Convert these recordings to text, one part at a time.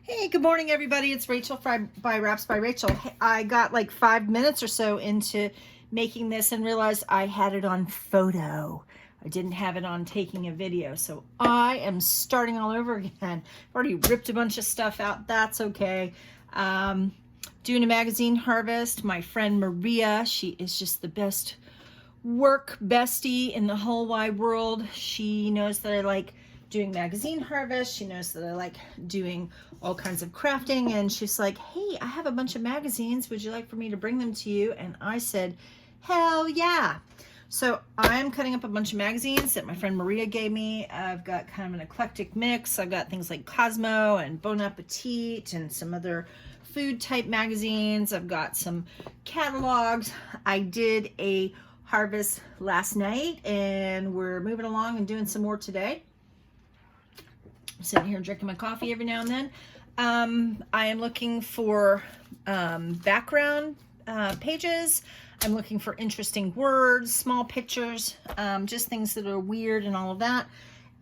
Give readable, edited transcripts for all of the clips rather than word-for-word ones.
Hey, good morning, everybody. It's Rachel by Wraps by Rachel. I got like 5 minutes or so into making this and realized I had it on photo. I didn't have it on taking a video, so I am starting all over again. I've already ripped a bunch of stuff out. That's okay. Doing a magazine harvest. My friend Maria, she is just the best work bestie in the whole wide world. She knows that I like doing magazine harvest. She knows that I like doing all kinds of crafting, and she's like, hey, I have a bunch of magazines. Would you like for me to bring them to you? And I said, hell yeah. So I'm cutting up a bunch of magazines that my friend Maria gave me. I've got kind of an eclectic mix. I've got things like Cosmo and Bon Appetit and some other food type magazines. I've got some catalogs. I did a harvest last night and we're moving along and doing some more today. I'm sitting here drinking my coffee every now and then. I am looking for background pages. I'm looking for interesting words, small pictures, just things that are weird and all of that.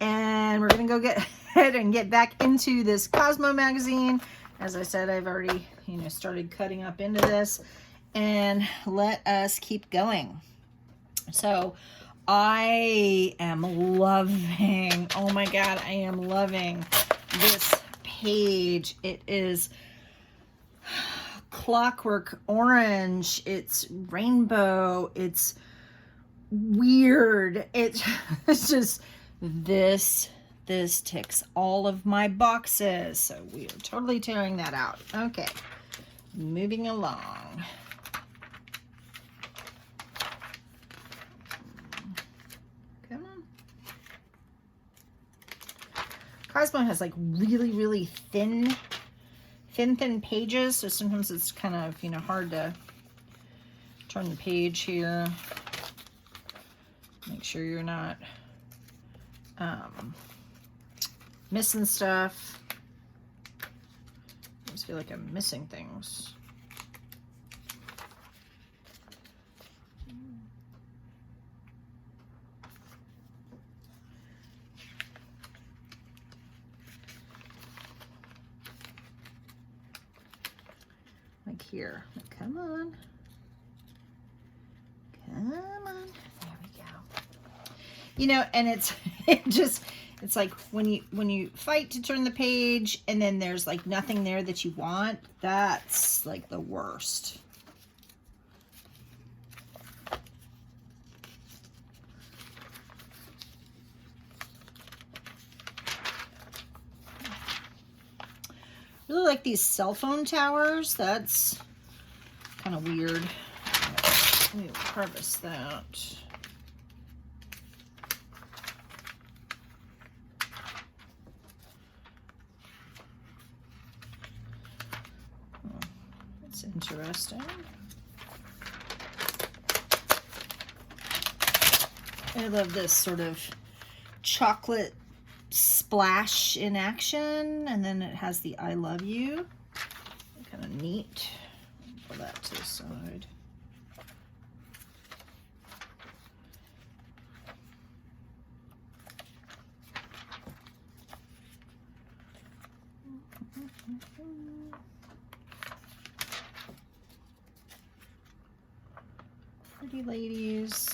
And we're gonna go get ahead and get back into this Cosmo magazine. As I said, I've already, started cutting up into this, and let us keep going. So I am loving, oh my God, I am loving this page. It is clockwork orange, it's rainbow, it's weird. It's just, this ticks all of my boxes. So we are totally tearing that out. Okay, moving along. Cosmo has like really thin pages, so sometimes it's kind of hard to turn the page here. Make sure you're not missing stuff. I just feel like I'm missing things. Like here, come on, there we go. And it's like when you fight to turn the page and then there's like nothing there that you want. That's like the worst. Really like these cell phone towers. That's kind of weird. Let me harvest that. Oh, that's interesting. I love this sort of chocolate splash in action, and then it has the I love you. Kind of neat. Pull that to the side. Pretty ladies.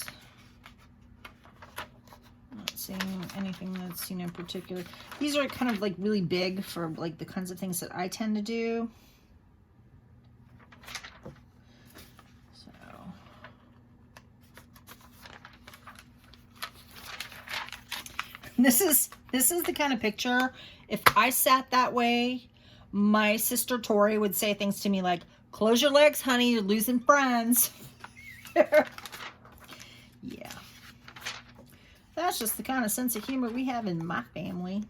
Not seeing anything that's particular. These are kind of like really big for like the kinds of things that I tend to do. So this is the kind of picture, if I sat that way, my sister Tori would say things to me like, close your legs, honey, you're losing friends. Yeah. That's just the kind of sense of humor we have in my family.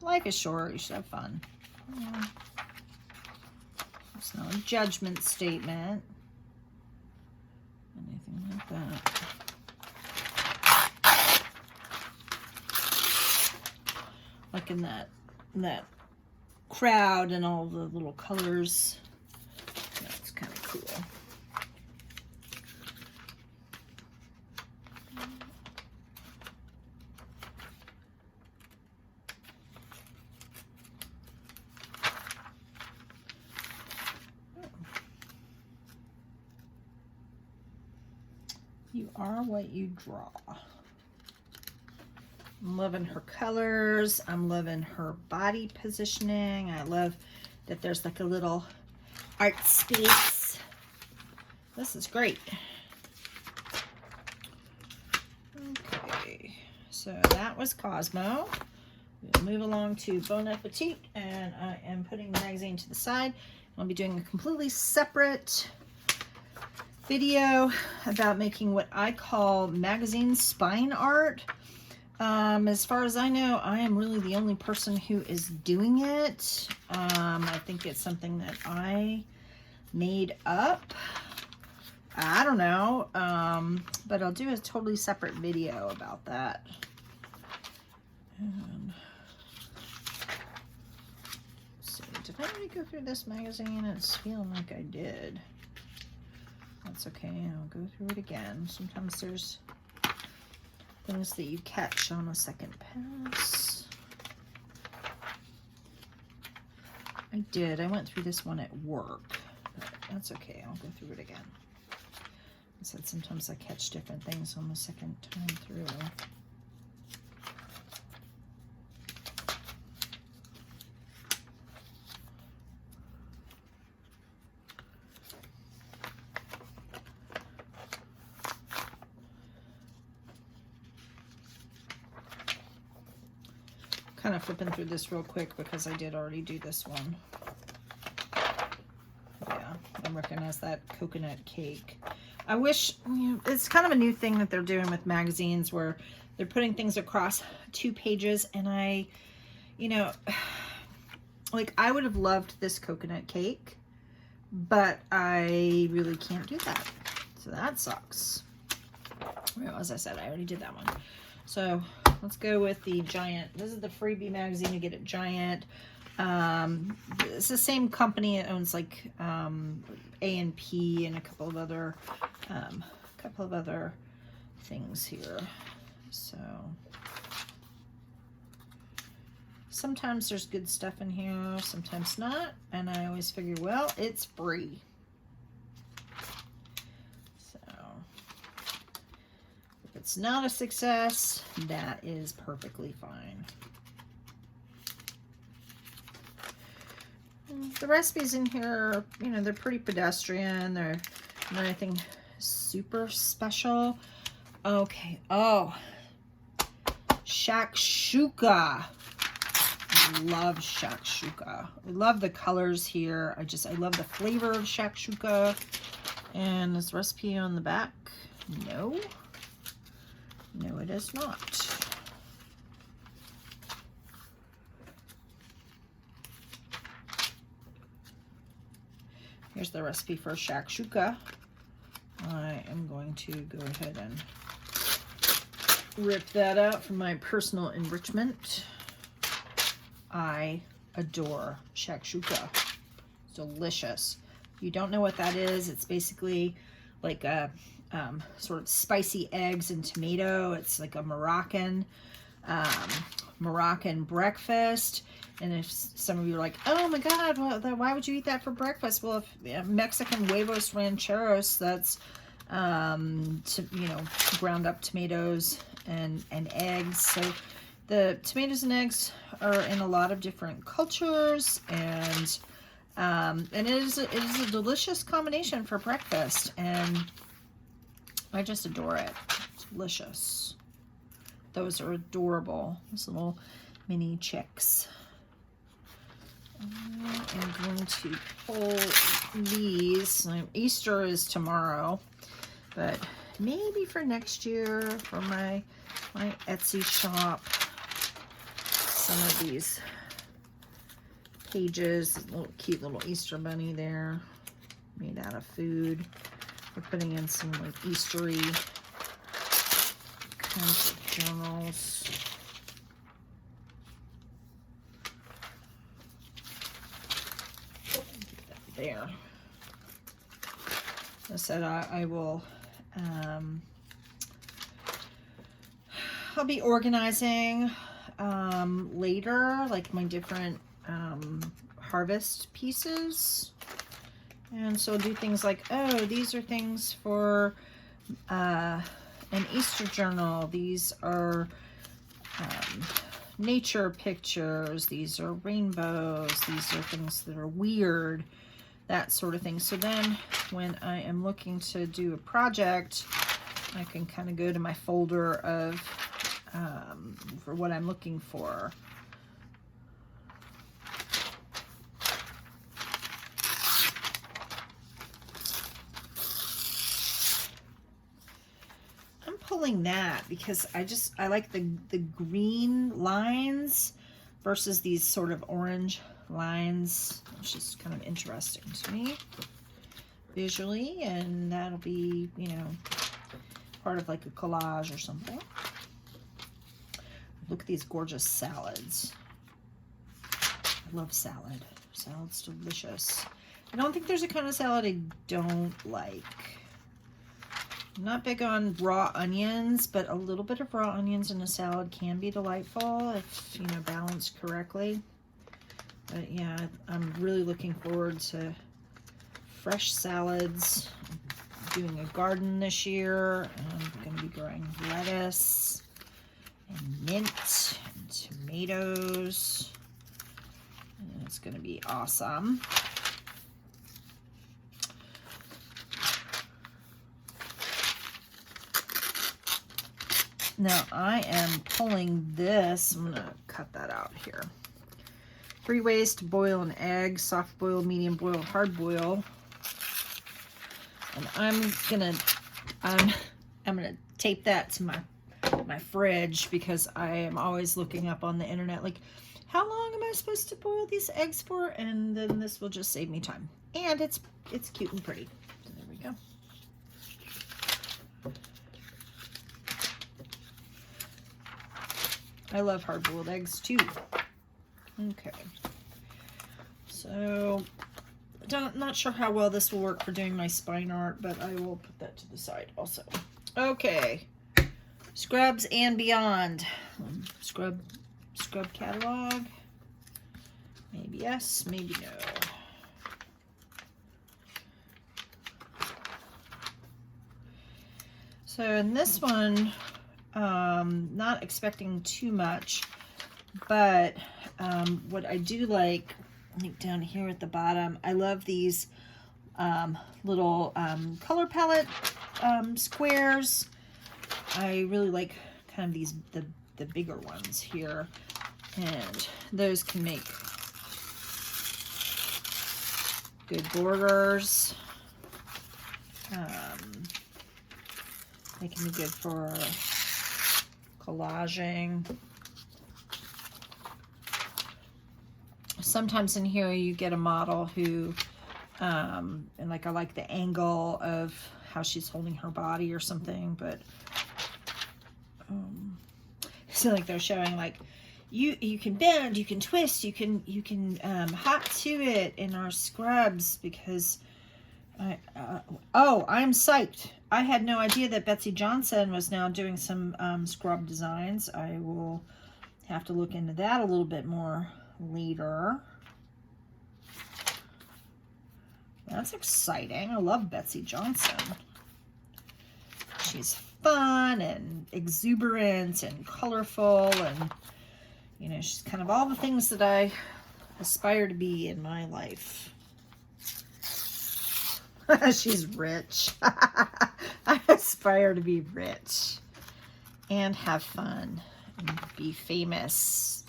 Life is short. You should have fun. Yeah. It's not a judgment statement. Anything like that. Like in that crowd and all the little colors. That's kind of cool. You are what you draw. I'm loving her colors. I'm loving her body positioning. I love that there's like a little art space. This is great. Okay, so that was Cosmo. We'll move along to Bon Appetit, and I am putting the magazine to the side. I'll be doing a completely separate video about making what I call magazine spine art. As far as I know, I am really the only person who is doing it. I think it's something that I made up. I don't know, but I'll do a totally separate video about that. So, did I already go through this magazine? It's feeling like I did. That's okay, I'll go through it again. Sometimes there's things that you catch on a second pass. I did. I went through this one at work, but that's okay. I'll go through it again. I said sometimes I catch different things on the second time through. Kind of flipping through this real quick because I did already do this one. Yeah, I recognize that coconut cake. I wish, you know, it's kind of a new thing that they're doing with magazines where they're putting things across 2 pages, and I, you know, like I would have loved this coconut cake, but I really can't do that. So that sucks. Well, as I said, I already did that one. So let's go with the Giant. This is the freebie magazine you get at Giant. It's the same company. It owns like A&P and a couple of other things here. So sometimes there's good stuff in here, sometimes not, and I always figure, well, it's free. It's not a success, that is perfectly fine. The recipes in here, you know, they're pretty pedestrian. They're not anything super special. Okay, oh, shakshuka. I love shakshuka. I love the colors here. I love the flavor of shakshuka. And this recipe on the back, no. No, it is not. Here's the recipe for shakshuka. I am going to go ahead and rip that out for my personal enrichment. I adore shakshuka. It's delicious. If you don't know what that is, it's basically like a sort of spicy eggs and tomato. It's like a Moroccan breakfast. And if some of you are like, oh my God, why would you eat that for breakfast? Well, if Mexican huevos rancheros, that's ground up tomatoes and eggs. So the tomatoes and eggs are in a lot of different cultures, and it is a delicious combination for breakfast, and I just adore it. It's delicious. Those are adorable. Those little mini chicks. I'm going to pull these. Easter is tomorrow, but maybe for next year for my Etsy shop, some of these pages. Cute little Easter bunny there, made out of food. We're putting in some like Eastery kinds of journals. There. I said I will. I'll be organizing later, like my different harvest pieces. And so I'll do things like, oh, these are things for an Easter journal. These are nature pictures. These are rainbows. These are things that are weird, that sort of thing. So then when I am looking to do a project, I can kind of go to my folder of for what I'm looking for. I'm pulling that because I like the green lines versus these sort of orange lines. It's just kind of interesting to me visually, and that'll be, you know, part of like a collage or something. Look at these gorgeous salads. I love salad. Salad's delicious. I don't think there's a kind of salad I don't like. I'm not big on raw onions, but a little bit of raw onions in a salad can be delightful if, you know, balanced correctly. But yeah, I'm really looking forward to fresh salads. I'm doing a garden this year, and I'm going to be growing lettuce and mint and tomatoes, and it's going to be awesome. Now I am pulling this. I'm going to cut that out here. 3 ways to boil an egg: soft boil, medium boil, hard boil. And I'm gonna tape that to my fridge, because I am always looking up on the internet like, how long am I supposed to boil these eggs for? And then this will just save me time. And it's cute and pretty. So there we go. I love hard-boiled eggs too. Okay. So not sure how well this will work for doing my spine art, but I will put that to the side also. Okay. Scrubs and Beyond. Scrub catalog. Maybe yes, maybe no. So in this one, not expecting too much, but what I do like, I think down here at the bottom, I love these little color palette squares. I really like kind of these, the bigger ones here, and those can make good borders. They can be good for collaging. Sometimes in here you get a model who, and like I like the angle of how she's holding her body or something, but so like they're showing like you can bend, you can twist, you can hop to it in our scrubs, because I'm psyched. I had no idea that Betsy Johnson was now doing some scrub designs. I will have to look into that a little bit more later. That's exciting. I love Betsy Johnson. She's fun and exuberant and colorful, and you know, she's kind of all the things that I aspire to be in my life. She's rich. I aspire to be rich and have fun and be famous,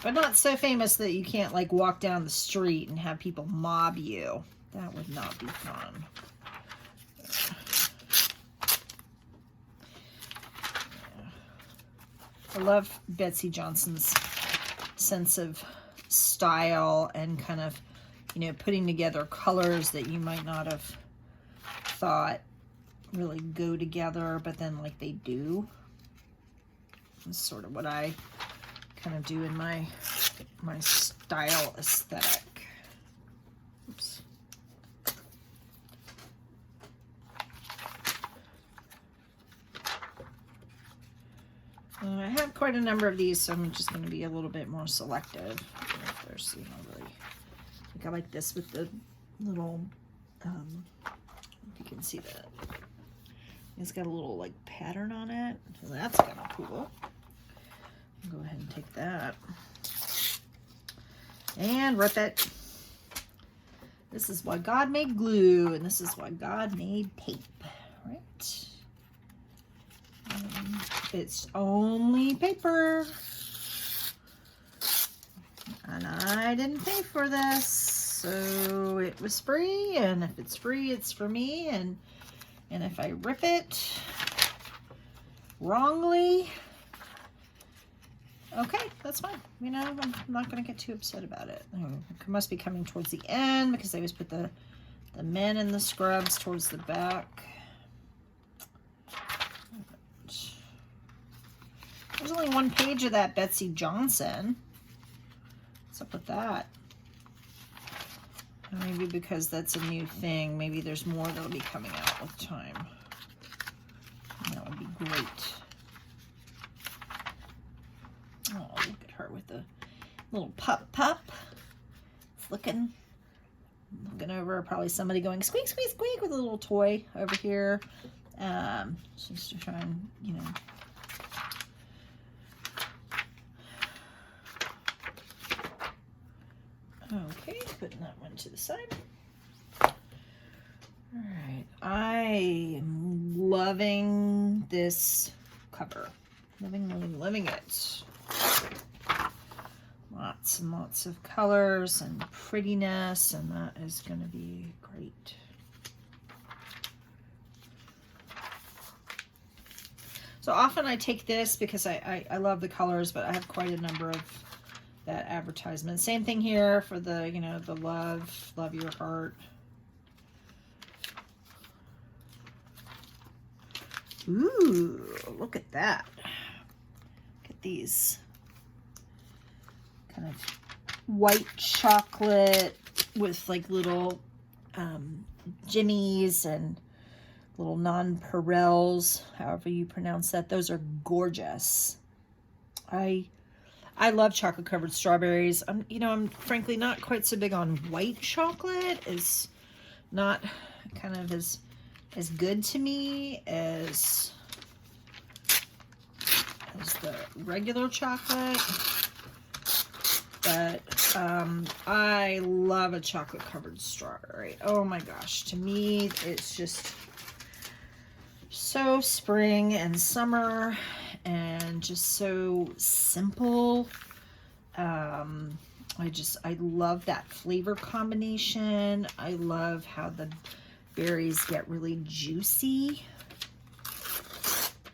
but not so famous that you can't like walk down the street and have people mob you. That would not be fun. I love Betsy Johnson's sense of style and kind of, you know, putting together colors that you might not have thought really go together, but then like they do. That's sort of what I kind of do in my style aesthetic. Oops. I have quite a number of these, so I'm just going to be a little bit more selective. If there's, you know, really, I think I like this with the little, if you can see that. It's got a little like pattern on it, so that's kind of cool. I'll go ahead and take that and rip it. This is why God made glue, and this is why God made tape, right? It's only paper, and I didn't pay for this, so it was free, and if it's free, it's for me, and if I rip it wrongly, okay, that's fine. You know, I'm not going to get too upset about it. It must be coming towards the end because I always put the men and the scrubs towards the back. There's only one page of that Betsy Johnson. What's up with that? Maybe because that's a new thing. Maybe there's more that'll be coming out with time. That would be great. Oh, look at her with the little pup. It's looking over. Probably somebody going squeak, squeak, squeak with a little toy over here. Just to try and, you know. Okay, putting that one to the side. All right, I am loving this cover. Loving it. Lots and lots of colors and prettiness, and that is going to be great. So often I take this because I love the colors, but I have quite a number of that advertisement. Same thing here for the, you know, the love your heart. Ooh, look at that. Look at these kind of white chocolate with like little jimmies and little nonpareils, however you pronounce that. Those are gorgeous. I love chocolate covered strawberries. I'm frankly not quite so big on white chocolate. It's not kind of as good to me as the regular chocolate. But I love a chocolate covered strawberry. Oh my gosh, to me it's just so spring and summer and just so simple. I love that flavor combination. I love how the berries get really juicy.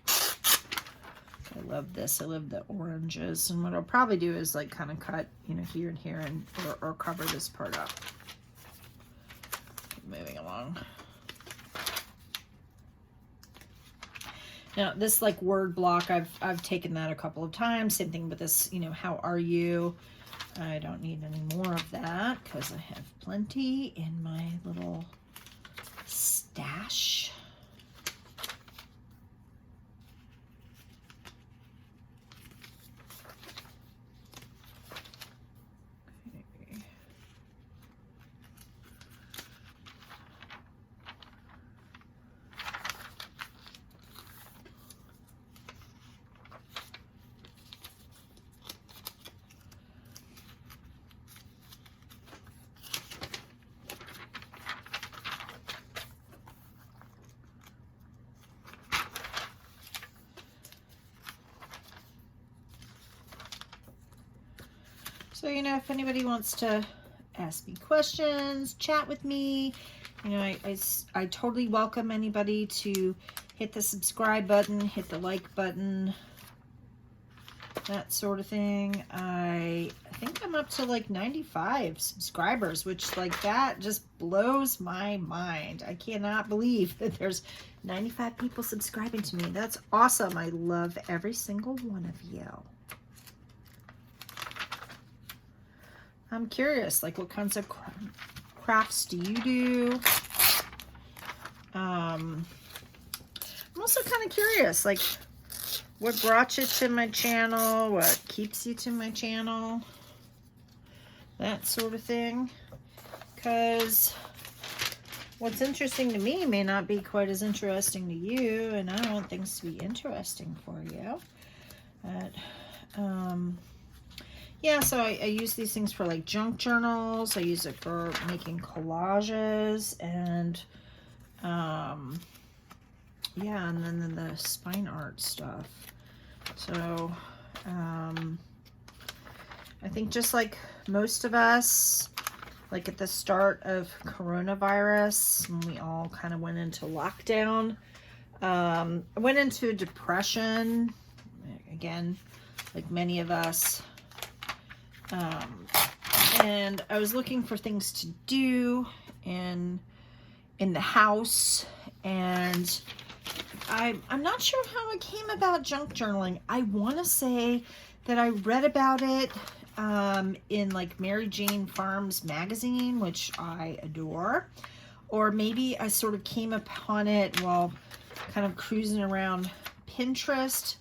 I love this. I love the oranges. And what I'll probably do is like kind of cut, you know, here and here, and or cover this part up. Keep moving along. Now this like word block, I've taken that a couple of times. Same thing with this, you know, how are you? I don't need any more of that because I have plenty in my little stash. Okay. So, you know, if anybody wants to ask me questions, chat with me, you know, I totally welcome anybody to hit the subscribe button, hit the like button, that sort of thing. I think I'm up to like 95 subscribers, which like that just blows my mind. I cannot believe that there's 95 people subscribing to me. That's awesome. I love every single one of you. I'm curious, like what kinds of crafts do you do? I'm also kind of curious, like what brought you to my channel? What keeps you to my channel? That sort of thing. Because what's interesting to me may not be quite as interesting to you, and I want things to be interesting for you. But, yeah, so I use these things for like junk journals. I use it for making collages, and yeah, and then the spine art stuff. So I think just like most of us, like at the start of coronavirus, when we all kind of went into lockdown, I went into depression, again, like many of us. And I was looking for things to do in the house, and I'm not sure how it came about junk journaling. I want to say that I read about it in like Mary Jane Farms magazine, which I adore, or maybe I sort of came upon it while kind of cruising around Pinterest,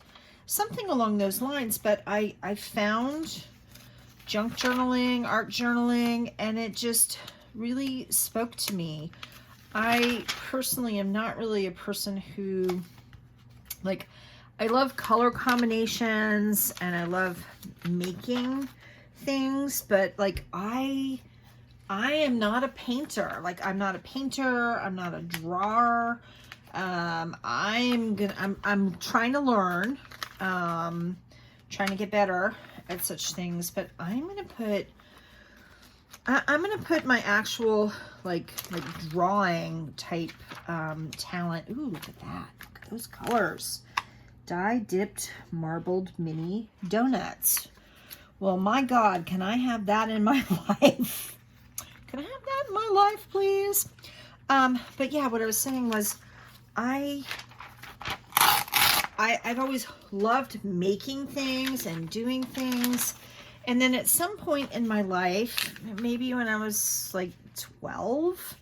something along those lines. But I found junk journaling, art journaling, and it just really spoke to me. I personally am not really a person who, like, I love color combinations and I love making things, but like I am not a painter. Like, I'm not a painter, I'm not a drawer. I'm trying to learn, trying to get better at such things, but I'm gonna put my actual like drawing type talent. Ooh, look at that. Look at those colors. Dye dipped marbled mini donuts. Well, my God, can I have that in my life? Can I have that in my life, please? But yeah, what I was saying was I've always loved making things and doing things. And then at some point in my life, maybe when I was like 12,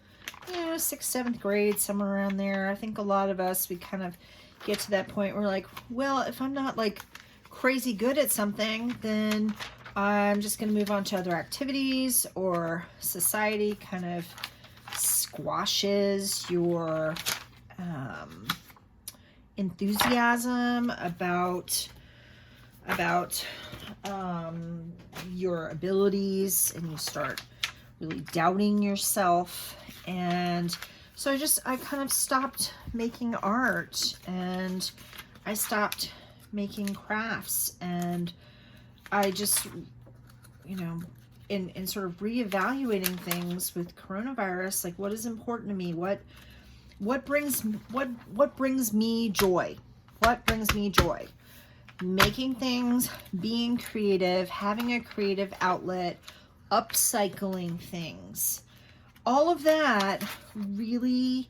you know, 6th, 7th grade, somewhere around there, I think a lot of us, we kind of get to that point where we're like, well, if I'm not like crazy good at something, then I'm just going to move on to other activities, or society kind of squashes your enthusiasm about your abilities, and you start really doubting yourself. And so I kind of stopped making art, and I stopped making crafts, and I just, you know, in sort of reevaluating things with coronavirus, like what is important to me, what brings me joy, what brings me joy. Making things, being creative, having a creative outlet, upcycling things. All of that really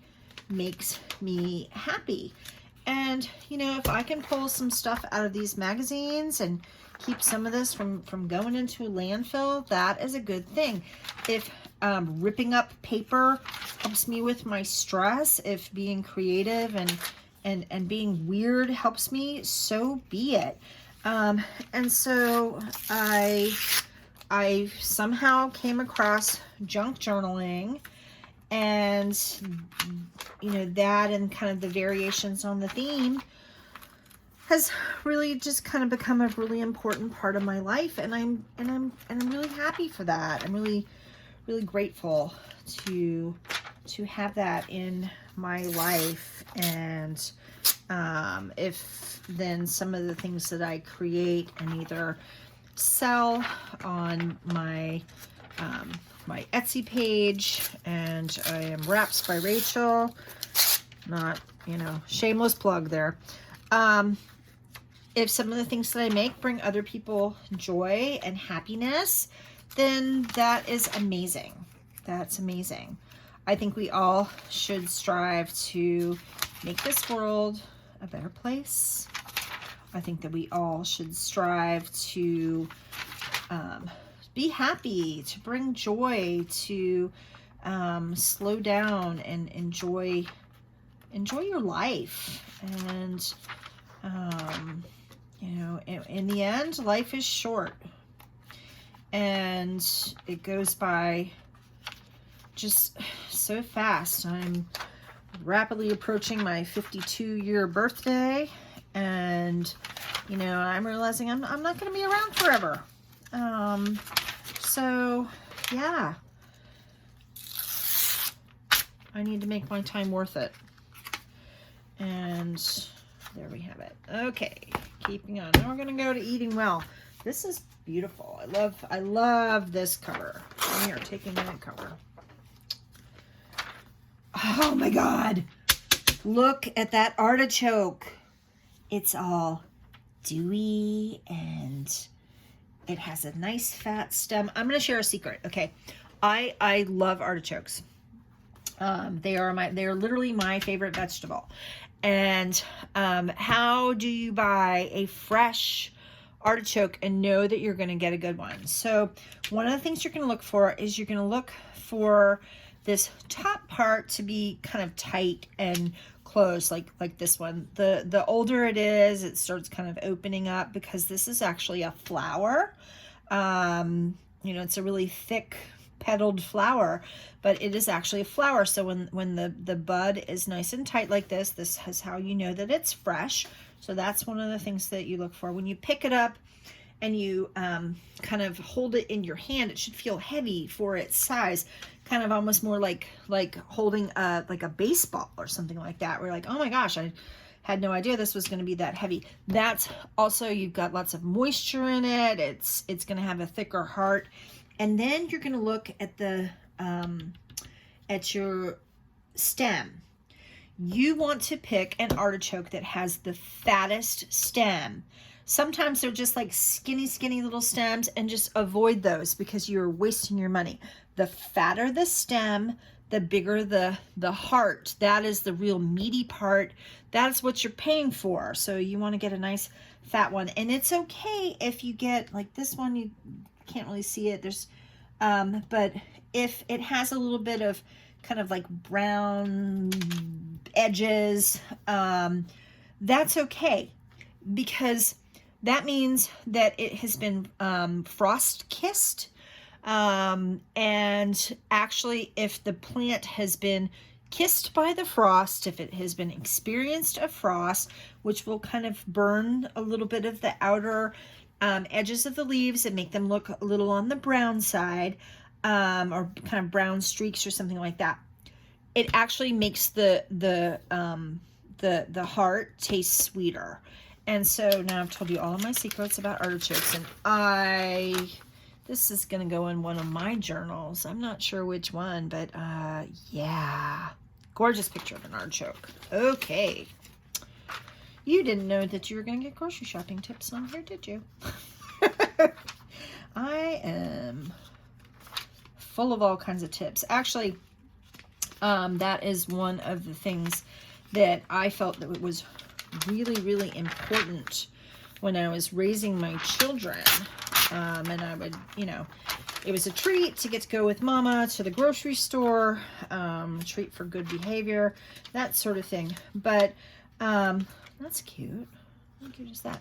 makes me happy. And, you know, if I can pull some stuff out of these magazines and keep some of this from going into a landfill, that is a good thing. If ripping up paper helps me with my stress, if being creative and being weird helps me, so be it. And so I somehow came across junk journaling, and you know, that and kind of the variations on the theme has really just kind of become a really important part of my life, and I'm really happy for that. I'm really grateful to have that in my life. And if then some of the things that I create and either sell on my my Etsy page, and I am Wraps by Rachel, not, you know, shameless plug there. If some of the things that I make bring other people joy and happiness, then that is amazing. That's amazing. I think we all should strive to make this world a better place. I think that we all should strive to be happy, to bring joy, to slow down and enjoy your life. And you know, in the end, life is short, and it goes by just so fast. I'm rapidly approaching my 52-year birthday, and you know, I'm realizing I'm not going to be around forever. So yeah, I need to make my time worth it. And there we have it. Okay, keeping on. Now we're going to go to eating well. This is beautiful. I love this cover. Here, taking that cover. Oh my God. Look at that artichoke. It's all dewy and it has a nice fat stem. I'm going to share a secret. Okay. I love artichokes. They are literally my favorite vegetable. And how do you buy a fresh artichoke and know that you're going to get a good one? So one of the things you're going to look for is you're going to look for this top part to be kind of tight and closed, like this one. The older it is, it starts kind of opening up, because this is actually a flower. You know, it's a really thick petaled flower, but it is actually a flower. So when the bud is nice and tight like this is how you know that it's fresh. So that's one of the things that you look for. When you pick it up and you kind of hold it in your hand, it should feel heavy for its size, kind of almost more like holding like a baseball or something like that. We're like, oh my gosh, I had no idea this was going to be that heavy. That's also, you've got lots of moisture in it. It's going to have a thicker heart. And then you're going to look at the at your stem. You want to pick an artichoke that has the fattest stem. Sometimes they're just like skinny little stems, and just avoid those because you're wasting your money. The fatter the stem, the bigger the heart. That is the real meaty part. That's what you're paying for. So you want to get a nice fat one. And it's okay if you get like this one, you can't really see it. There's but if it has a little bit of kind of like brown edges, that's okay, because that means that it has been frost kissed. And actually, if the plant has been kissed by the frost, if it has been experienced a frost, which will kind of burn a little bit of the outer edges of the leaves and make them look a little on the brown side, or kind of brown streaks or something like that, it actually makes the heart taste sweeter. And so now I've told you all of my secrets about artichokes, and this is going to go in one of my journals. I'm not sure which one, but yeah. Gorgeous picture of an artichoke. Okay. You didn't know that you were going to get grocery shopping tips on here, did you? I am full of all kinds of tips. Actually, that is one of the things that I felt that it was really important when I was raising my children. And I would, you know, it was a treat to get to go with Mama to the grocery store, treat for good behavior, that sort of thing. But that's cute. How cute is that?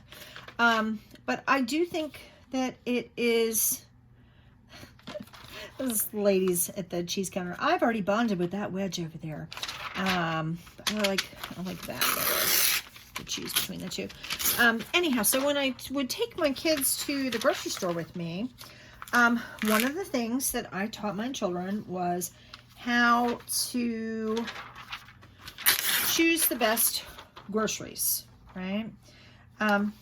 But I do think that it is. Those ladies at the cheese counter, I've already bonded with that wedge over there. I like that better. To choose between the two. Anyhow, so when I would take my kids to the grocery store with me, one of the things that I taught my children was how to choose the best groceries, right? It kind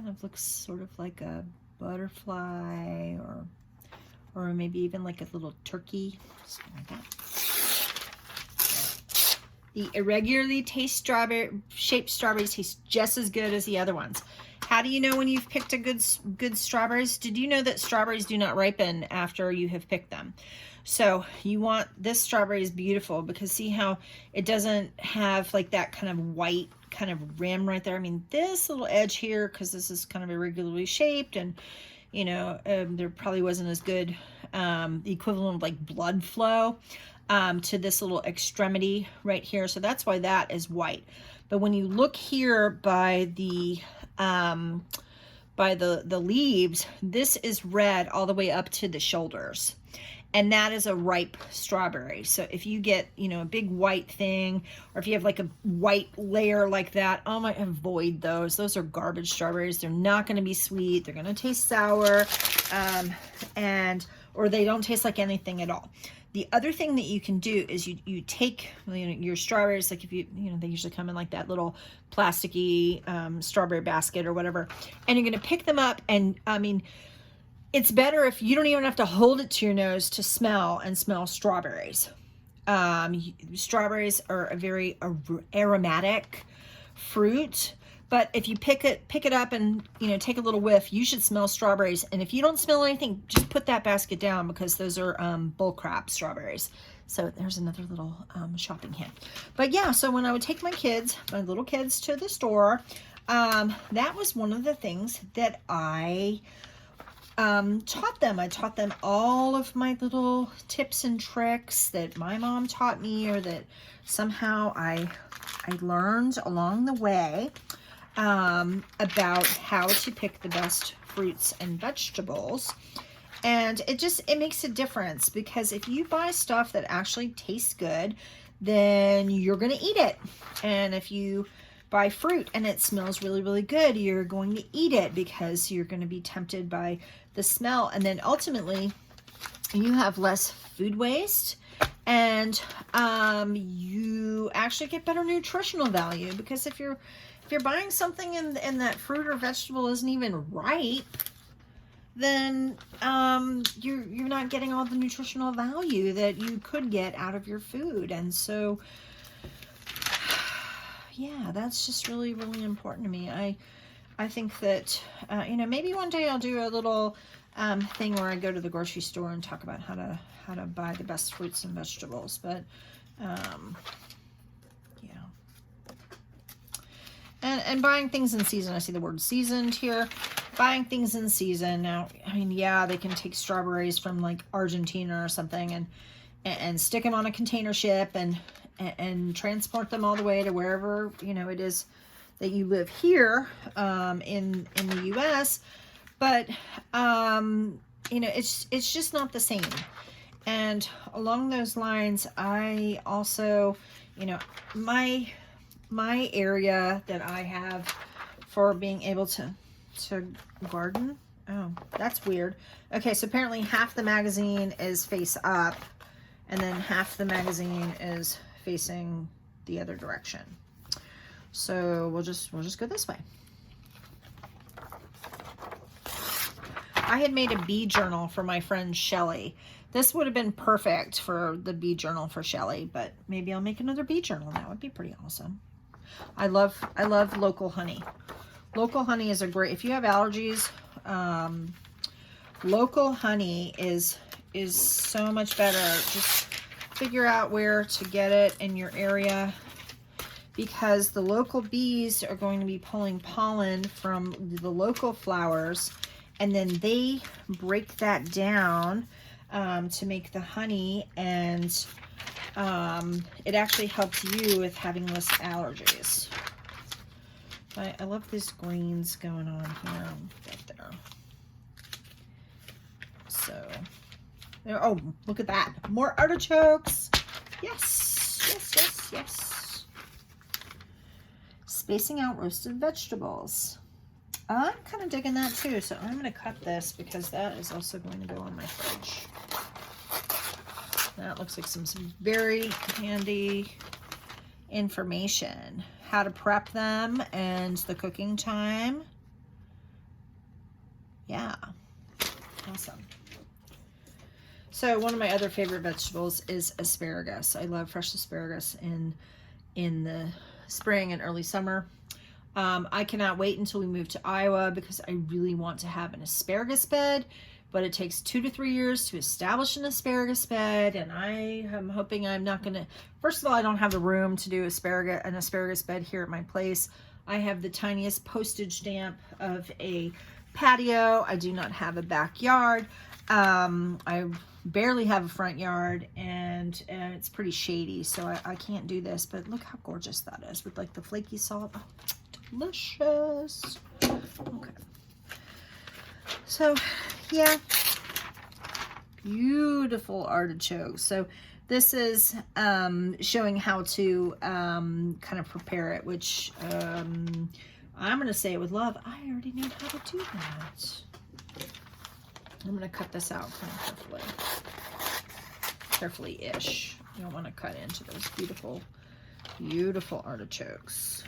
of looks sort of like a butterfly, or maybe even like a little turkey, something like that. The irregularly shaped strawberries taste just as good as the other ones. How do you know when you've picked a good strawberries? Did you know that strawberries do not ripen after you have picked them? So you want, this strawberry is beautiful because see how it doesn't have like that kind of white kind of rim right there. I mean, this little edge here, because this is kind of irregularly shaped, and you know, there probably wasn't as good the equivalent of like blood flow to this little extremity right here. So that's why that is white. But when you look here by the leaves, this is red all the way up to the shoulders. and that is a ripe strawberry. So if you get, you know, a big white thing, or if you have like a white layer like that, oh my, avoid those. Those are garbage strawberries. They're not going to be sweet. They're going to taste sour, or they don't taste like anything at all. The other thing that you can do is you take, you know, your strawberries, like if you know, they usually come in like that little plasticky strawberry basket or whatever, and you're going to pick them up, and I mean, it's better if you don't even have to hold it to your nose to smell strawberries. Strawberries are a very aromatic fruit, but if you pick it up and, you know, take a little whiff, you should smell strawberries. And if you don't smell anything, just put that basket down, because those are bullcrap strawberries. So there's another little shopping hint. But yeah, so when I would take my little kids to the store, that was one of the things that I taught them. I taught them all of my little tips and tricks that my mom taught me, or that somehow I learned along the way, about how to pick the best fruits and vegetables. And it makes a difference, because if you buy stuff that actually tastes good, then you're going to eat it. And if you buy fruit and it smells really, really good, you're going to eat it, because you're going to be tempted by the smell. And then ultimately you have less food waste, and you actually get better nutritional value, because if you're buying something and that fruit or vegetable isn't even ripe, then you're not getting all the nutritional value that you could get out of your food. And so yeah, that's just really, really important to me. I think that, you know, maybe one day I'll do a little thing where I go to the grocery store and talk about how to buy the best fruits and vegetables. But yeah, and buying things in season. I see the word seasoned here. Buying things in season. Now, I mean, yeah, they can take strawberries from like Argentina or something and stick them on a container ship and transport them all the way to wherever, you know, it is that you live here in the U.S. But you know, it's just not the same. And along those lines, I also, you know, my area that I have for being able to garden. Oh, that's weird. Okay, so apparently half the magazine is face up, and then half the magazine is facing the other direction. So we'll just go this way. I had made a bee journal for my friend Shelly. This would have been perfect for the bee journal for Shelly, but maybe I'll make another bee journal. That would be pretty awesome. I love local honey. Local honey is a great, if you have allergies, local honey is so much better. Just figure out where to get it in your area, because the local bees are going to be pulling pollen from the local flowers, and then they break that down to make the honey, and it actually helps you with having less allergies. I love these greens going on here, right there. So, there, oh, look at that. More artichokes. Yes, yes, yes, yes. Spacing out roasted vegetables. I'm kind of digging that too, so I'm going to cut this, because that is also going to go on my fridge. That looks like some very handy information. How to prep them and the cooking time. Yeah, awesome. So one of my other favorite vegetables is asparagus. I love fresh asparagus in the spring and early summer. I cannot wait until we move to Iowa, because I really want to have an asparagus bed, but it takes 2 to 3 years to establish an asparagus bed, and I am hoping I'm not gonna, first of all, I don't have the room to do an asparagus bed here at my place. I have the tiniest postage stamp of a patio. I do not have a backyard. I barely have a front yard, and it's pretty shady, so I can't do this, but look how gorgeous that is with like the flaky salt. Oh, delicious. Okay. So, yeah, beautiful artichokes. So this is showing how to kind of prepare it, which I'm going to say it with love. I already know how to do that. I'm going to cut this out kind of carefully-ish. You don't want to cut into those beautiful, beautiful artichokes.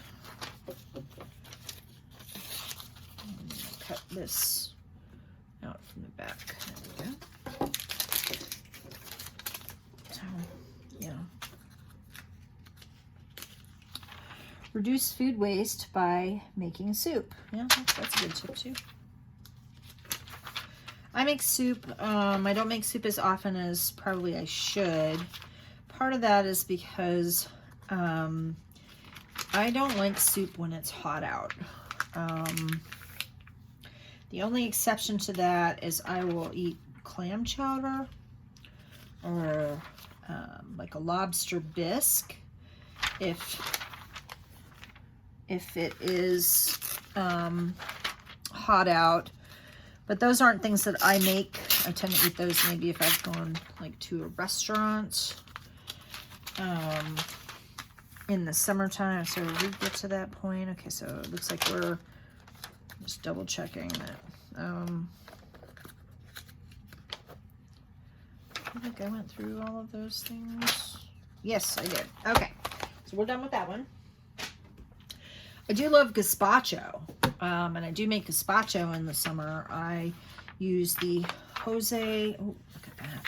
I'm going to cut this out from the back. There we go. So, yeah. Reduce food waste by making soup. Yeah, that's a good tip too. I make soup. I don't make soup as often as probably I should. Part of that is because I don't like soup when it's hot out. The only exception to that is I will eat clam chowder or like a lobster bisque if it is hot out. But those aren't things that I make. I tend to eat those maybe if I've gone like to a restaurant in the summertime. So we get to that point. Okay, so it looks like we're just double checking that. I think I went through all of those things. Yes, I did. Okay, so we're done with that one. I do love gazpacho, and I do make gazpacho in the summer. I use the Jose, oh, look at that.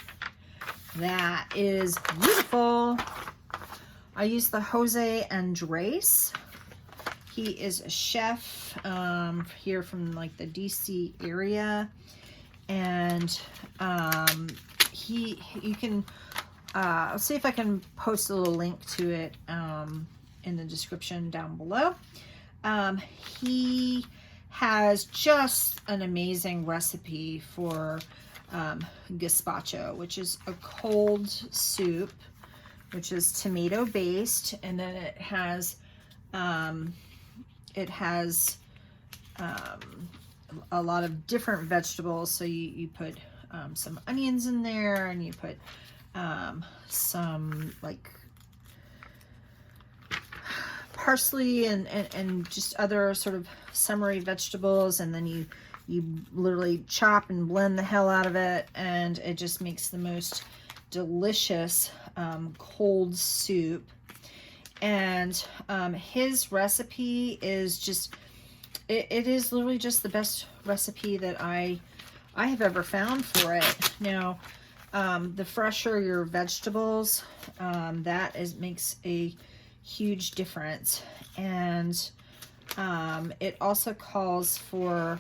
That is beautiful. I use the Jose Andres. He is a chef here from like the DC area, and you can, I'll see if I can post a little link to it in the description down below. He has just an amazing recipe for gazpacho, which is a cold soup, which is tomato based, and then it has a lot of different vegetables. So you put some onions in there, and you put some like parsley and just other sort of summery vegetables, and then you literally chop and blend the hell out of it, and it just makes the most delicious cold soup. And his recipe is just it is literally just the best recipe that I have ever found for it. Now the fresher your vegetables, makes a huge difference. And it also calls for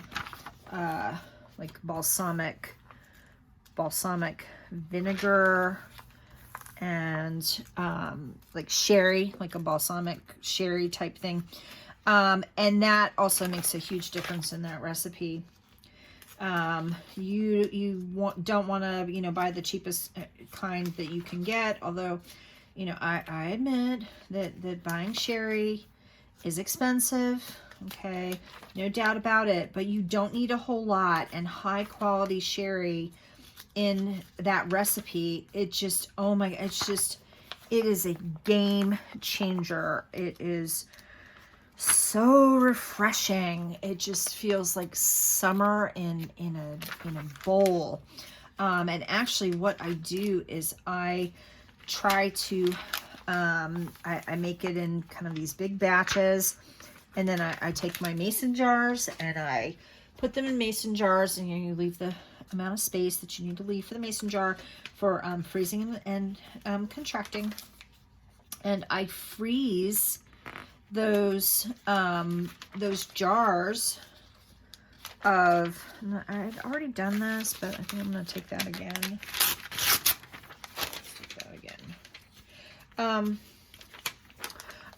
like balsamic vinegar and like sherry, like a balsamic sherry type thing, and that also makes a huge difference in that recipe. You don't want to buy the cheapest kind that you can get, although I admit that buying sherry is expensive, okay, no doubt about it, but you don't need a whole lot, and high quality sherry in that recipe, it just, oh my, it is a game changer. It is so refreshing. It just feels like summer in a bowl. And actually what I do is I try to I make it in kind of these big batches, and then I take my mason jars and I put them in mason jars, and you leave the amount of space that you need to leave for the mason jar for freezing and contracting. And I freeze those jars of, I've already done this, but I think I'm going to take that again.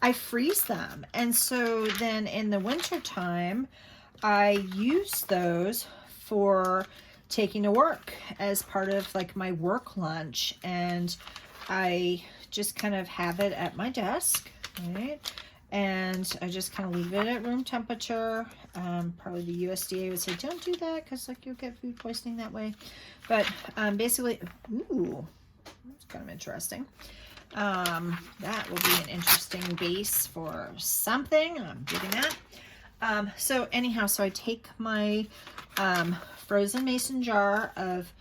I freeze them, and so then in the winter time I use those for taking to work as part of like my work lunch, and I just kind of have it at my desk, right? and I just kind of leave it at room temperature. Probably the USDA would say don't do that because like you'll get food poisoning that way. But basically, ooh, that's kind of interesting. That will be an interesting base for something. I'm digging that. So anyhow, so I take my frozen mason jar of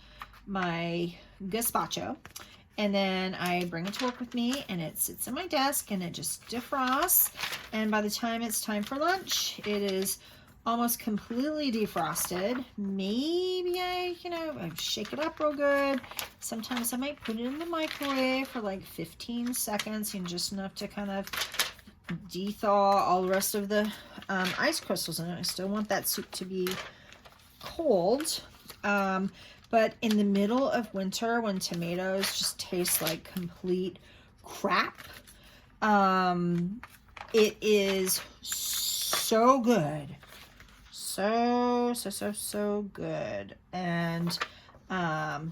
my gazpacho, and then I bring it to work with me, and it sits on my desk, and it just defrosts. And by the time it's time for lunch, it is almost completely defrosted. Maybe I shake it up real good. Sometimes I might put it in the microwave for like 15 seconds, just enough to kind of de-thaw all the rest of the ice crystals in it. I still want that soup to be cold. But in the middle of winter, when tomatoes just taste like complete crap, it is so good. So good. And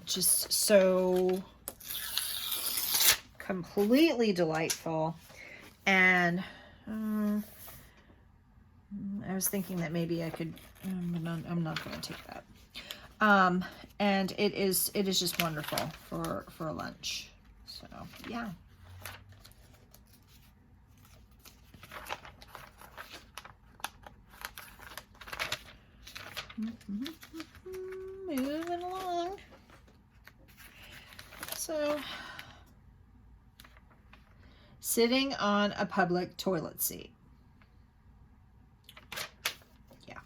just so completely delightful. And I was thinking that maybe I could, I'm not going to take that. And it is just wonderful for lunch. So yeah. Moving along. So, sitting on a public toilet seat. Yeah.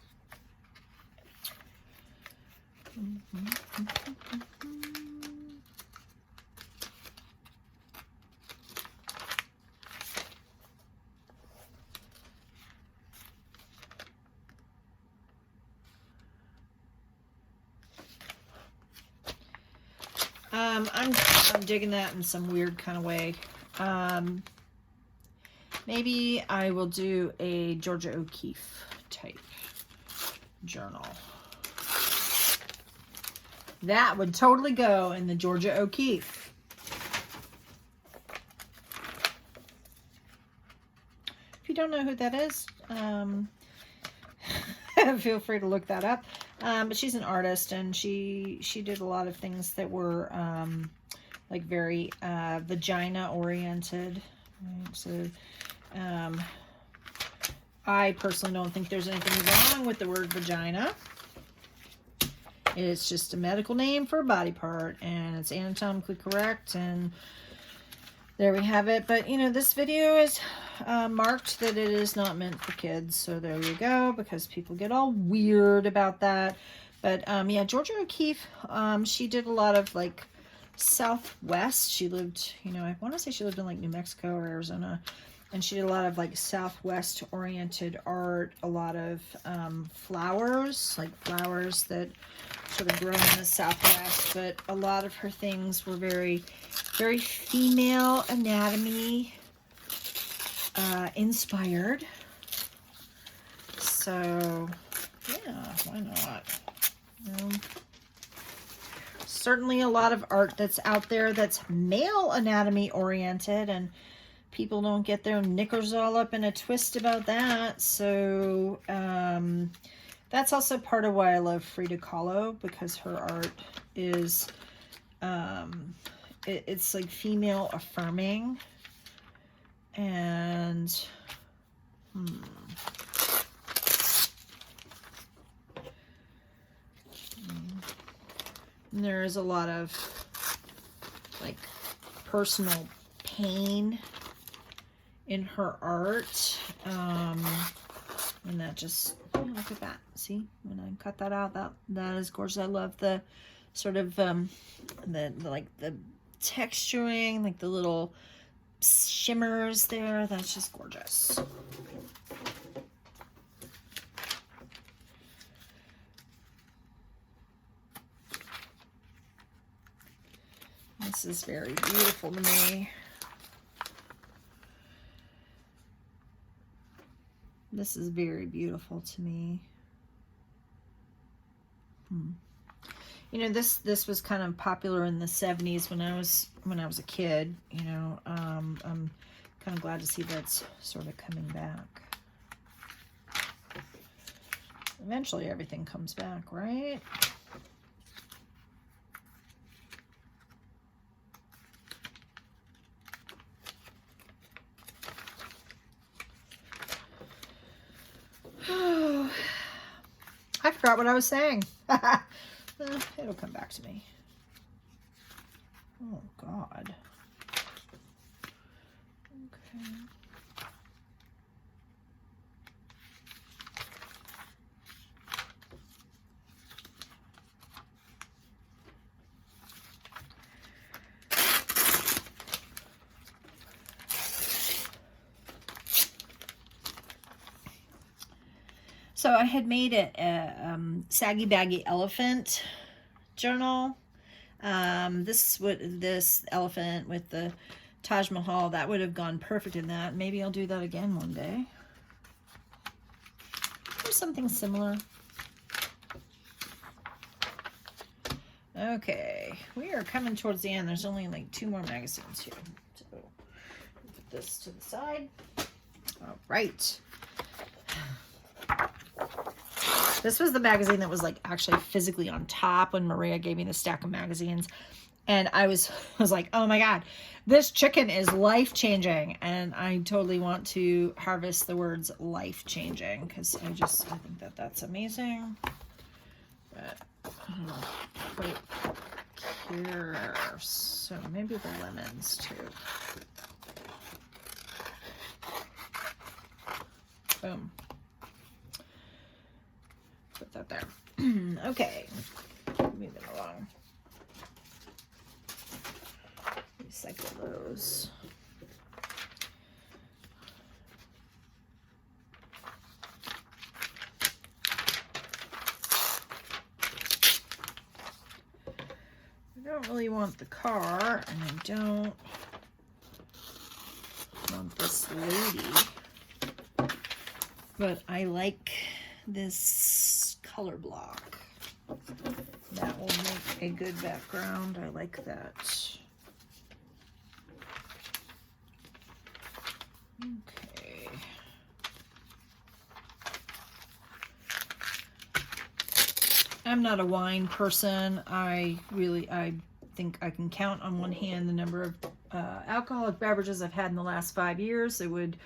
I'm digging that in some weird kind of way. Maybe I will do a Georgia O'Keeffe type journal. That would totally go in the Georgia O'Keeffe. If you don't know who that is, feel free to look that up. But she's an artist, and she did a lot of things that were like very vagina oriented. Right? So I personally don't think there's anything wrong with the word vagina. It's just a medical name for a body part, and it's anatomically correct, and there we have it. But this video is marked that it is not meant for kids, so there you go, because people get all weird about that. But yeah, Georgia O'Keeffe, she did a lot of like Southwest. She lived, I want to say she lived in like New Mexico or Arizona, and she did a lot of like Southwest oriented art, a lot of flowers, like flowers that sort of grow in the Southwest. But a lot of her things were very, very female anatomy inspired. So yeah, why not? Certainly a lot of art that's out there that's male anatomy oriented, and people don't get their knickers all up in a twist about that. So that's also part of why I love Frida Kahlo, because her art is it's like female affirming. And there is a lot of like personal pain in her art, and that just, look at that. See, when I cut that out, that is gorgeous. I love the sort of the texturing, like the little shimmers there. That's just gorgeous. This is very beautiful to me. This is very beautiful to me. This was kind of popular in the 70s when I was a kid. I'm kind of glad to see that's sort of coming back. Eventually everything comes back, right? Oh, I forgot what I was saying. It'll come back to me. Oh, God. Okay. So I had made a saggy baggy elephant journal. This elephant with the Taj Mahal, that would have gone perfect in that. Maybe I'll do that again one day. Or something similar. Okay, we are coming towards the end. There's only like 2 more magazines here. So put this to the side. All right. This was the magazine that was like actually physically on top when Maria gave me the stack of magazines. And I was like, oh my God, this chicken is life-changing. And I totally want to harvest the words life-changing because I think that that's amazing. But quite here. So maybe the lemons too. Boom. Put that there. Okay. Moving along. Recycle those. I don't really want the car, and I don't want this lady, but I like this color block. That will make a good background. I like that. Okay. I'm not a wine person. I think I can count on one hand the number of alcoholic beverages I've had in the last 5 years. It would,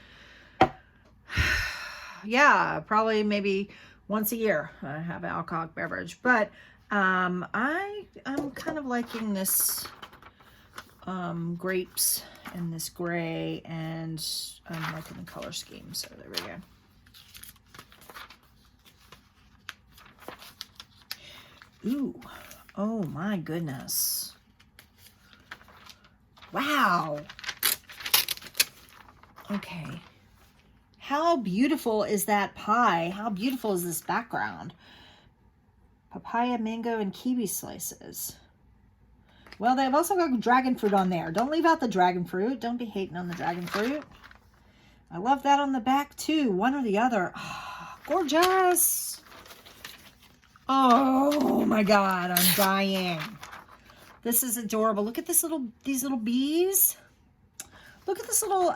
yeah, probably maybe once a year I have an alcoholic beverage. But I'm kind of liking this grapes and this gray, and I'm liking the color scheme. So there we go. Ooh, oh my goodness. Wow. Okay. How beautiful is that pie? How beautiful is this background? Papaya, mango, and kiwi slices. Well, they've also got dragon fruit on there. Don't leave out the dragon fruit. Don't be hating on the dragon fruit. I love that on the back too. One or the other. Oh, gorgeous. Oh my God, I'm dying. This is adorable. Look at these little bees. Look at this little,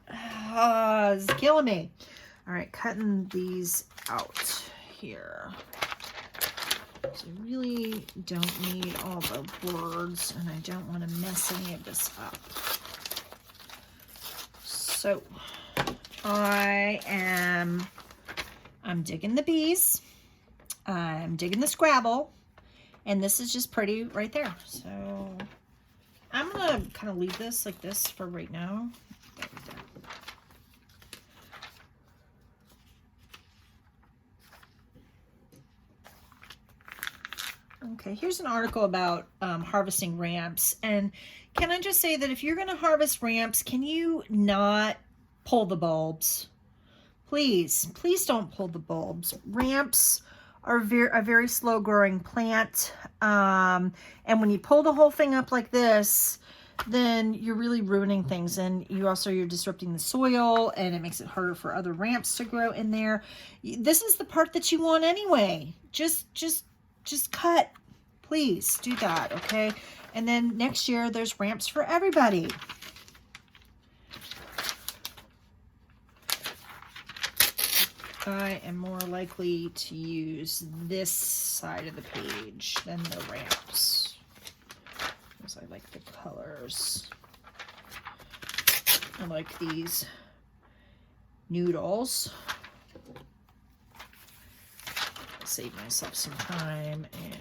it's killing me. All right, cutting these out here. So I really don't need all the words, and I don't want to mess any of this up. So I'm digging the bees. I'm digging the Scrabble, and this is just pretty right there. So I'm gonna kind of leave this like this for right now. There we go. Okay, here's an article about harvesting ramps. And can I just say that if you're gonna harvest ramps, can you not pull the bulbs? Please, please don't pull the bulbs. Ramps are a very slow growing plant. And when you pull the whole thing up like this, then you're really ruining things. And you're disrupting the soil, and it makes it harder for other ramps to grow in there. This is the part that you want anyway. Just cut. Please do that, okay? And then next year, there's ramps for everybody. I am more likely to use this side of the page than the ramps, because I like the colors. I like these noodles. I'll save myself some time and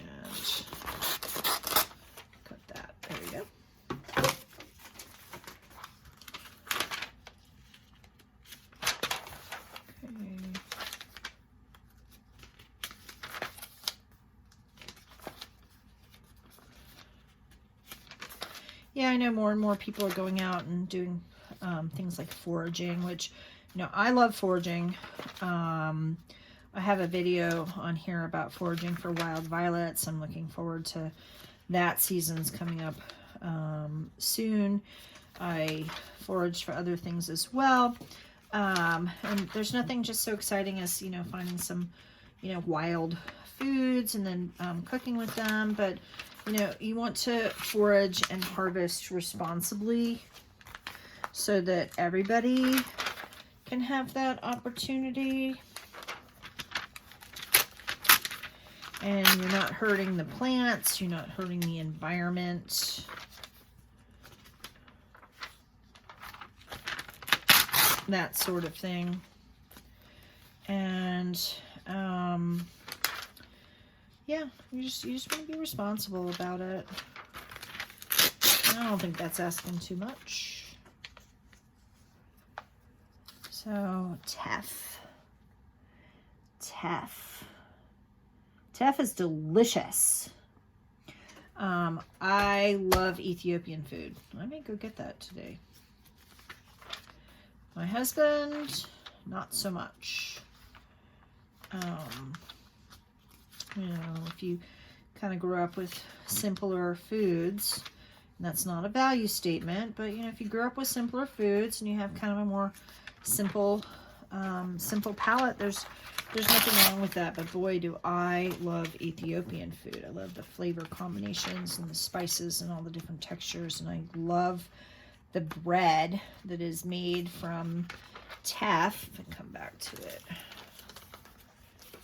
cut that. There we go. Yeah, I know more and more people are going out and doing things like foraging, which, you know, I love foraging. I have a video on here about foraging for wild violets. I'm looking forward to that. Season's coming up soon. I forage for other things as well. And there's nothing just so exciting as, you know, finding some, you know, wild foods and then cooking with them. But you know, you want to forage and harvest responsibly so that everybody can have that opportunity. And you're not hurting the plants, you're not hurting the environment. That sort of thing. And yeah, you just want to be responsible about it. I don't think that's asking too much. So teff is delicious. I love Ethiopian food. I may go get that today. My husband, not so much. You know, if you kind of grew up with simpler foods, and that's not a value statement, but you know, if you grew up with simpler foods and you have kind of a more simple palate, there's nothing wrong with that. But boy, do I love Ethiopian food. I love the flavor combinations and the spices and all the different textures, and I love the bread that is made from teff. And come back to it.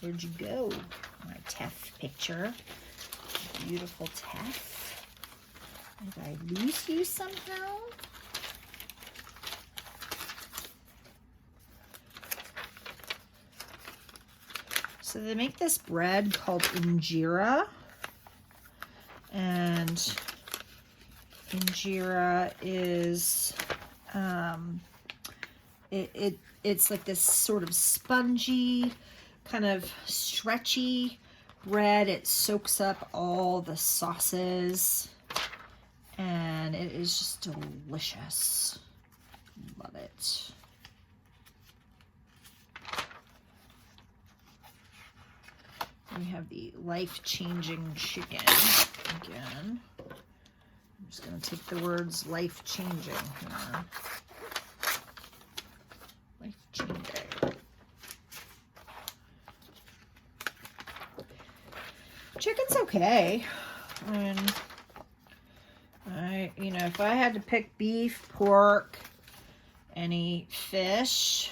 Where'd you go? My teff picture. Beautiful teff. Did I lose you somehow? So they make this bread called injera. And injera is it's like this sort of spongy, kind of stretchy bread. It soaks up all the sauces and it is just delicious. Love it. We have the life-changing chicken again. I'm just going to take the words life-changing here. Life-changing. Chicken's okay. I mean, you know, if I had to pick beef, pork, any fish,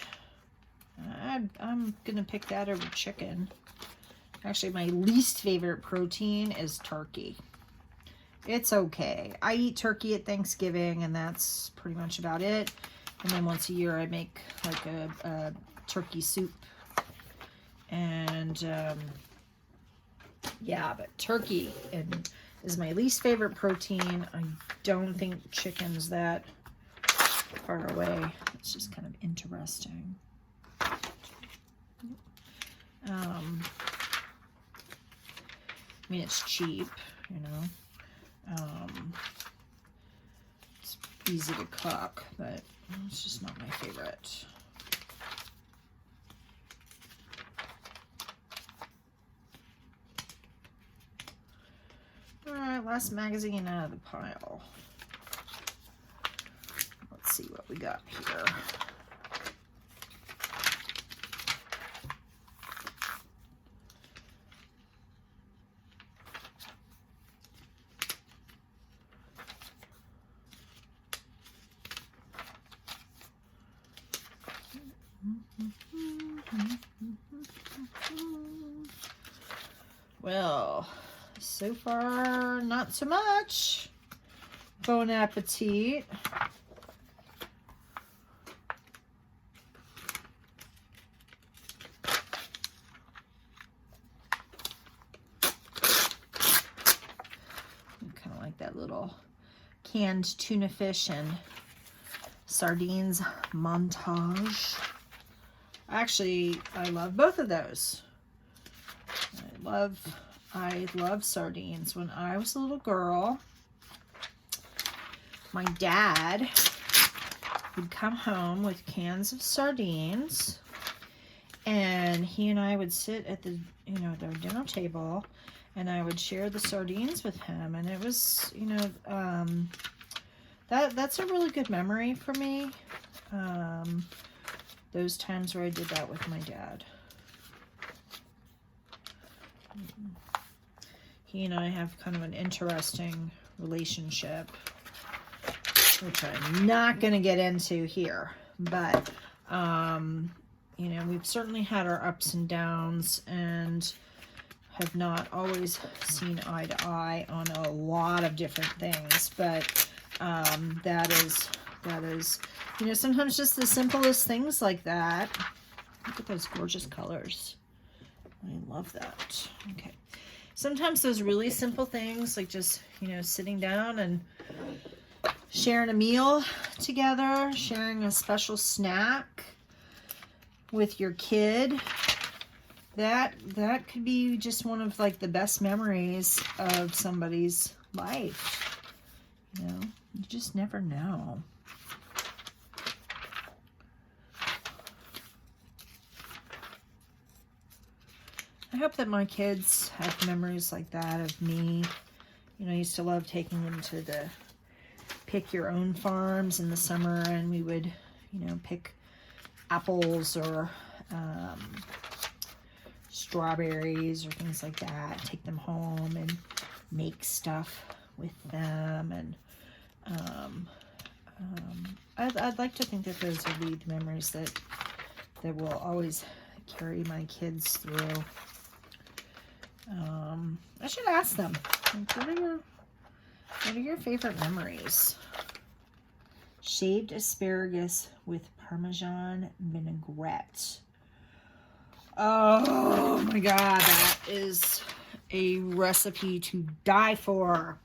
I'm gonna pick that over chicken. Actually, my least favorite protein is turkey. It's okay. I eat turkey at Thanksgiving, and that's pretty much about it. And then once a year, I make like a turkey soup. And yeah, but turkey is my least favorite protein. I don't think chicken's that far away. It's just kind of interesting. I mean, it's cheap, you know. It's easy to cook, but it's just not my favorite. All right, last magazine out of the pile. Let's see what we got here. Well, so far, not so much. Bon appetit. Kind of like that little canned tuna fish and sardines montage. Actually, I love both of those. I love sardines. When I was a little girl, my dad would come home with cans of sardines, and he and I would sit at the, their dinner table, and I would share the sardines with him, and it was, that's a really good memory for me. Those times where I did that with my dad. He and I have kind of an interesting relationship, which I'm not going to get into here, but, we've certainly had our ups and downs and have not always seen eye to eye on a lot of different things, but that is, sometimes just the simplest things like that. Look at those gorgeous colors. I love that. Okay. Sometimes those really simple things, like just, sitting down and sharing a meal together, sharing a special snack with your kid, that could be just one of like the best memories of somebody's life. You just never know. I hope that my kids have memories like that of me. I used to love taking them to the pick your own farms in the summer, and we would, pick apples or strawberries or things like that, take them home and make stuff with them. And I'd like to think that those will be the memories that will always carry my kids through. I should ask them, like, what are your favorite memories? Shaved asparagus with Parmesan vinaigrette. Oh my God, that is a recipe to die for.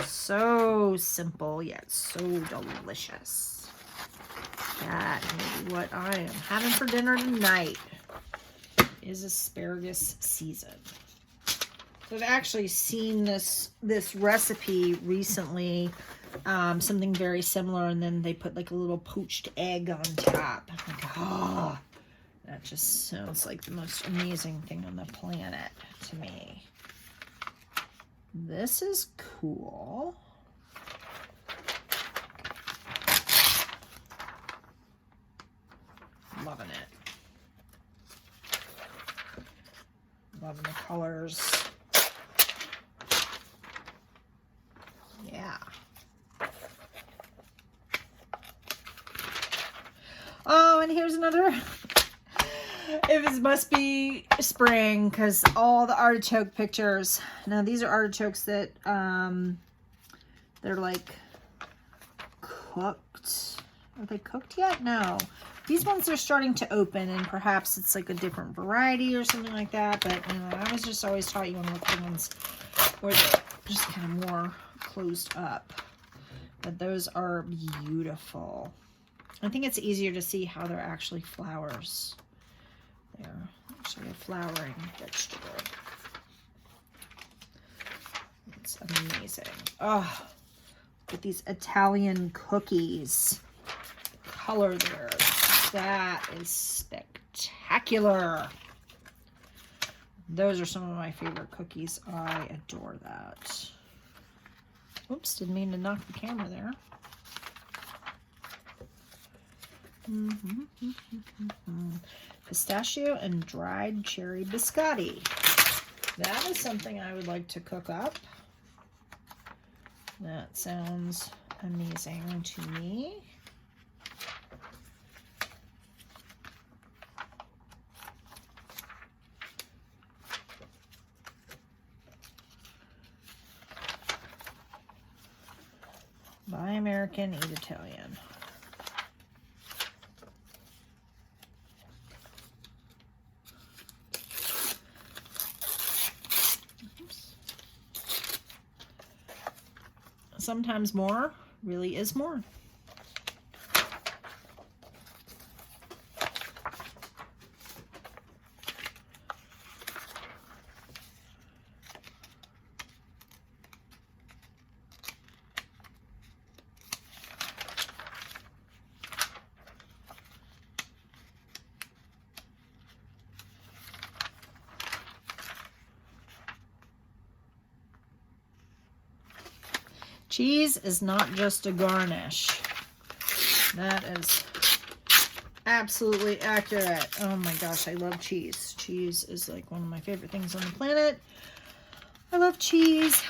So simple, yet so delicious. That is what I am having for dinner tonight, is asparagus season. So I've actually seen this recipe recently, something very similar, and then they put like a little poached egg on top. I'm like, oh, that just sounds like the most amazing thing on the planet to me. This is cool. Loving it. Loving the colors. Yeah. Oh, and here's another. It must be spring, because all the artichoke pictures. Now these are artichokes that they're like cooked. Are they cooked yet? No. These ones are starting to open, and perhaps it's like a different variety or something like that. But I was just always taught you want to look for ones where they're just kind of more closed up. But those are beautiful. I think it's easier to see how they're actually flowers. They're actually a flowering vegetable. It's amazing. Oh, look at these Italian cookies. The color there. That is spectacular. Those are some of my favorite cookies. I adore that. Oops, didn't mean to knock the camera there. Pistachio and dried cherry biscotti. That is something I would like to cook up. That sounds amazing to me. American, eat Italian. Oops. Sometimes more really is more. Cheese is not just a garnish. That is absolutely accurate. Oh my gosh, I love cheese. Cheese is like one of my favorite things on the planet. I love cheese.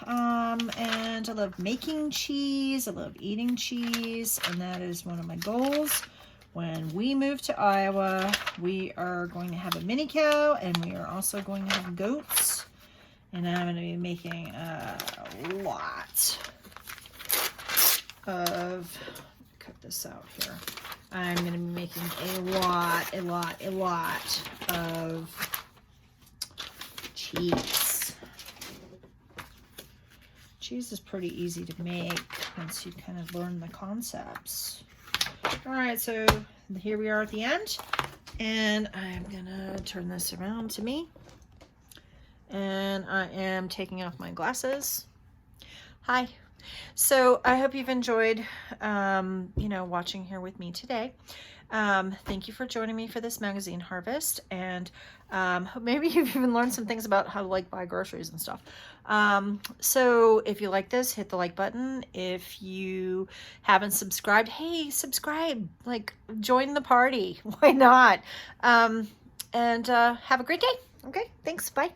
And I love making cheese. I love eating cheese. And that is one of my goals. When we move to Iowa, we are going to have a mini cow, and we are also going to have goats. And I'm going to be making a lot of, cut this out here. I'm going to be making a lot of cheese. Cheese is pretty easy to make once you kind of learn the concepts. All right, so here we are at the end, and I'm going to turn this around to me. And I am taking off my glasses. Hi. So I hope you've enjoyed, watching here with me today. Thank you for joining me for this magazine harvest, and maybe you've even learned some things about how to buy groceries and stuff. So if you like this, hit the like button. If you haven't subscribed, hey, subscribe, join the party. Why not? And have a great day. Okay, thanks. Bye.